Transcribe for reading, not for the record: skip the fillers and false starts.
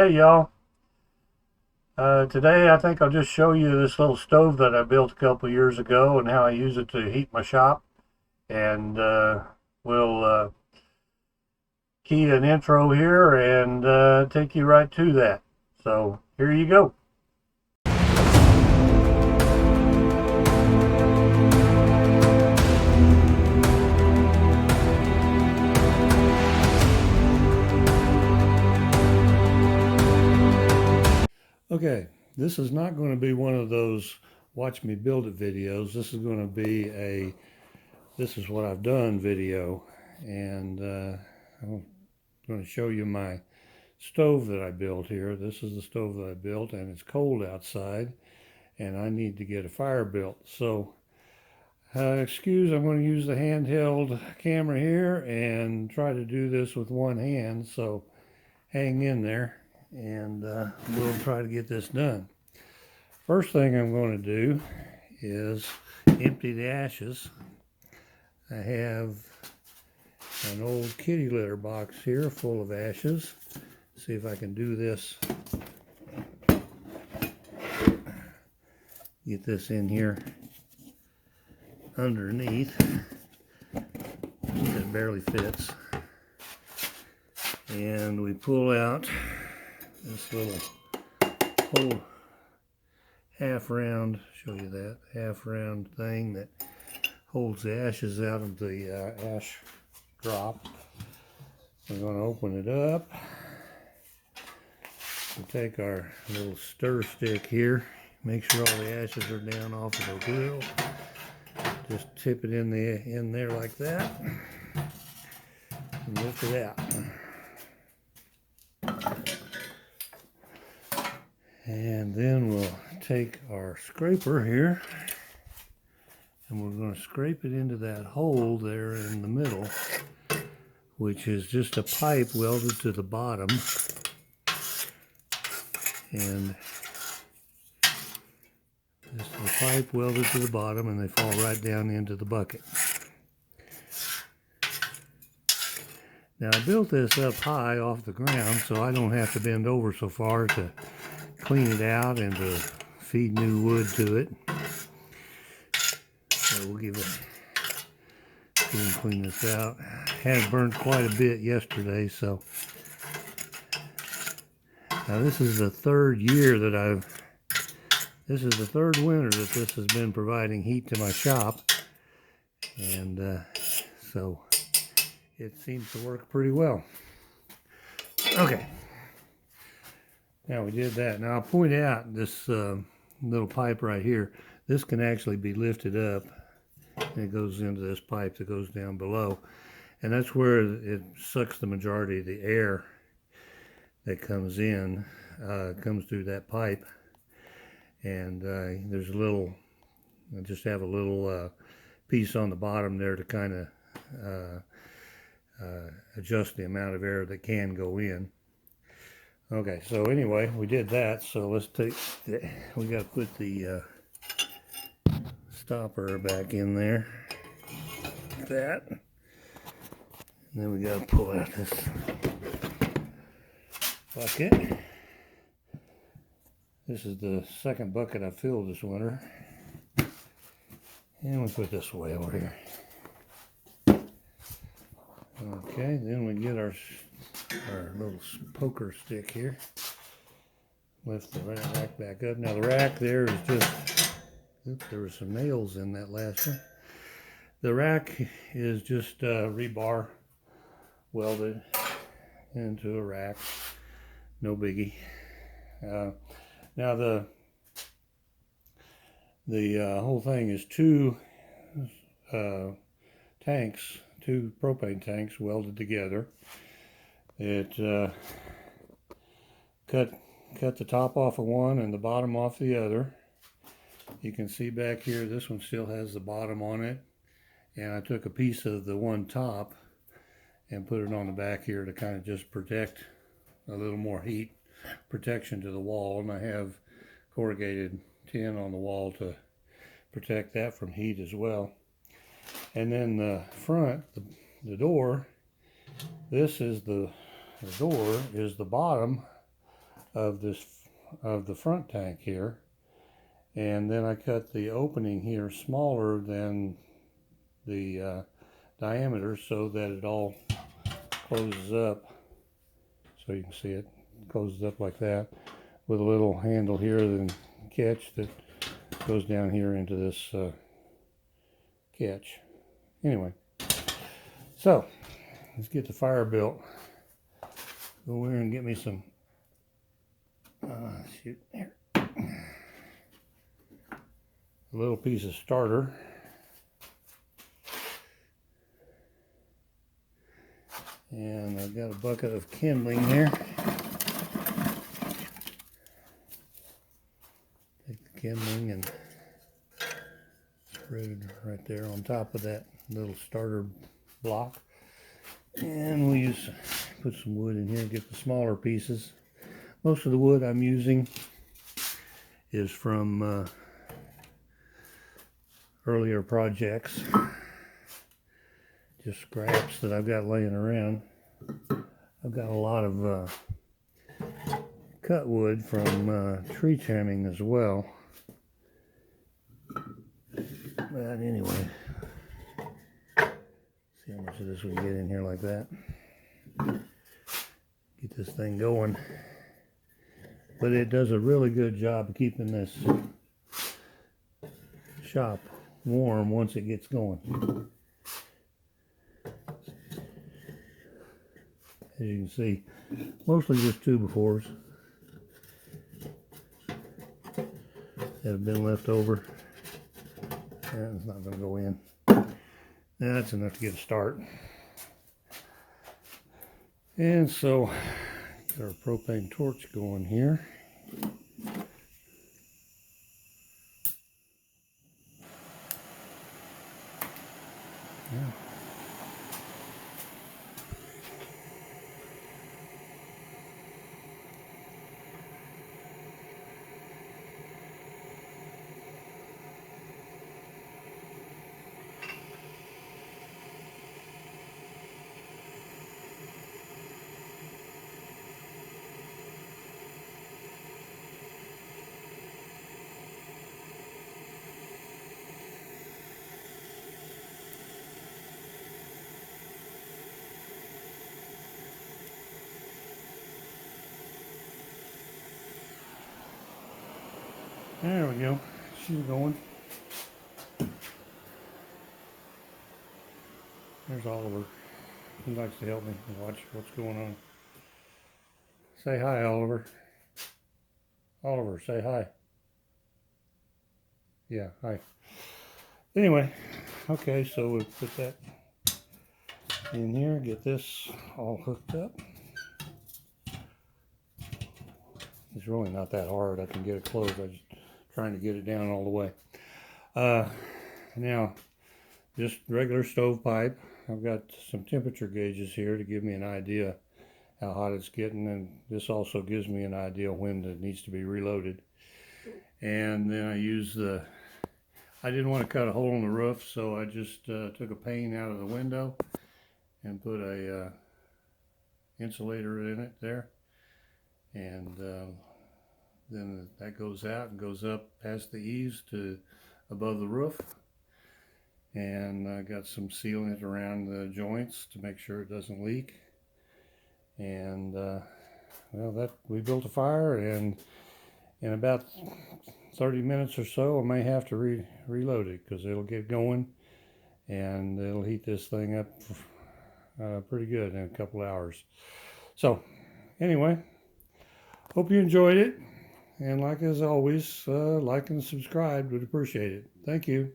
Hey y'all, today I think I'll just show you this little stove that I built a couple years ago and how I use it to heat my shop. And we'll key an intro here and take you right to that. So here you go. Okay, this is not going to be one of those watch me build it videos. This is going to be a this is what I've done video, and I'm going to show you my stove that I built here. This is the stove that I built, and it's cold outside and I need to get a fire built. So excuse, I'm going to use the handheld camera here and try to do this with one hand, so hang in there and we'll try to get this done. First thing I'm going to do is empty the ashes. I have an old kitty litter box here full of ashes. See if I can do this. Get this in here underneath. It barely fits. And we pull out this little whole half round, show you that, half round thing that holds the ashes out of the ash drop. We're going to open it up. We'll take our little stir stick here, make sure all the ashes are down off of the grill. Just tip it in there like that and lift it out. And then we'll take our scraper here and we're going to scrape it into that hole there in the middle, which is just a pipe welded to the bottom. And this is a pipe welded to the bottom, and they fall right down into the bucket. Now I built this up high off the ground so I don't have to bend over so far to clean it out and to feed new wood to it. So we'll give it, clean this out. Had burned quite a bit yesterday, so now this is the third year that this is the third winter that this has been providing heat to my shop, and so it seems to work pretty well. Okay. Now we did that. Now I'll point out this little pipe right here. This can actually be lifted up and it goes into this pipe that goes down below. And that's where it sucks the majority of the air that comes in, comes through that pipe. And there's a little, I just have a little piece on the bottom there to kind of adjust the amount of air that can go in. Okay, so anyway, we did that, so let's take, we got to put the stopper back in there, like that. And then we got to pull out this bucket. This is the second bucket I filled this winter. And we put this away over here. Okay, then we get our little poker stick here. Lift the rack back up. Now the rack there is just, oops, there were some nails in that last one. The rack is just rebar welded into a rack. No biggie. Now the whole thing is two tanks, two propane tanks welded together. It cut the top off of one and the bottom off the other. You can see back here, this one still has the bottom on it. And I took a piece of the one top and put it on the back here to kind of just protect a little more heat protection to the wall. And I have corrugated tin on the wall to protect that from heat as well. And then the front, the door, this is the door is the bottom of the front tank here, and then I cut the opening here smaller than the diameter so that it all closes up. So you can see it closes up like that with a little handle here and catch that goes down here into this catch. Anyway, so let's get the fire built. Go over here and get me some shoot there. A little piece of starter. And I've got a bucket of kindling here. Take the kindling and spread it right there on top of that little starter block. And we'll put some wood in here, get the smaller pieces. Most of the wood I'm using is from earlier projects. Just scraps that I've got laying around. I've got a lot of cut wood from tree trimming as well. But anyway, see how much of this we can get in here like that. Get this thing going. But it does a really good job of keeping this shop warm once it gets going. As you can see, mostly just 2x4s that have been left over. And it's not going to go in. That's enough to get a start. And so, get our propane torch going here. Yeah. There we go. She's going. There's Oliver. He likes to help me watch what's going on. Say hi, Oliver. Oliver, say hi. Yeah, hi. Anyway, okay, so we'll put that in here, get this all hooked up. It's really not that hard. I can get it closed. I'm just trying to get it down all the way. Now, just regular stovepipe. I've got some temperature gauges here to give me an idea how hot it's getting, and this also gives me an idea when it needs to be reloaded. And then I use I didn't want to cut a hole in the roof, so I just took a pane out of the window and put a insulator in it there. And then that goes out and goes up past the eaves to above the roof. And I got some sealant around the joints to make sure it doesn't leak. And well, we built a fire, and in about 30 minutes or so I may have to reload it, because it'll get going and it'll heat this thing up pretty good in a couple hours. So anyway, hope you enjoyed it, and like as always, like and subscribe, would appreciate it. Thank you.